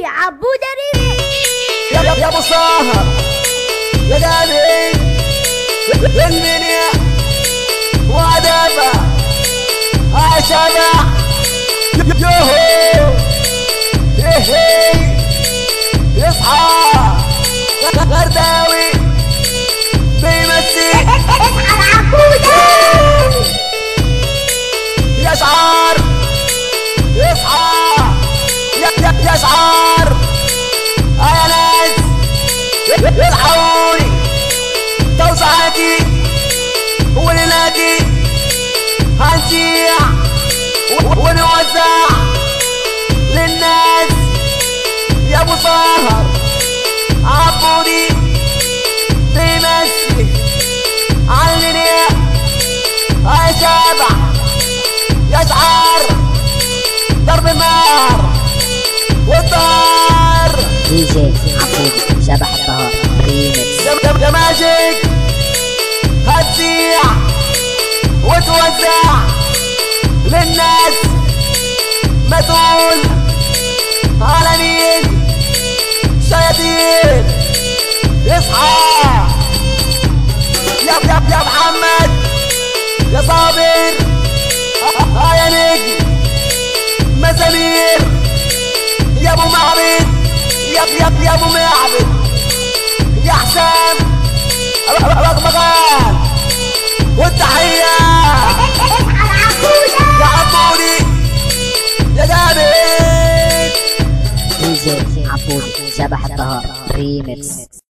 عبودة ريميكس. يا ابو سهر يا جامعي الدنيا وعدابة عشبة يوهو هي يصحى غرداوي بيمسي اصحى العبودة يشعر يصحى يشعر يا ناس يلحقوني توسعاتي وليلاتي هنسيع ونوزع للناس يا ابو سهر عبودي بيمسي علني يا شبع يشعر ضرب النار والطار دي جي عبودي شبح الطهر ريميكس. يا ماجيك هتسيع وتوزع للناس ما تقول على مين شياطين اصحى يا محمد يا صابر يا نجم مسامير يا ابو معبد يا ابو معبد يا حسام رغبغان والتحية اصحى العبودة يا عبودي يا جامد دي جي عبودي شبح الطهر ريميكس.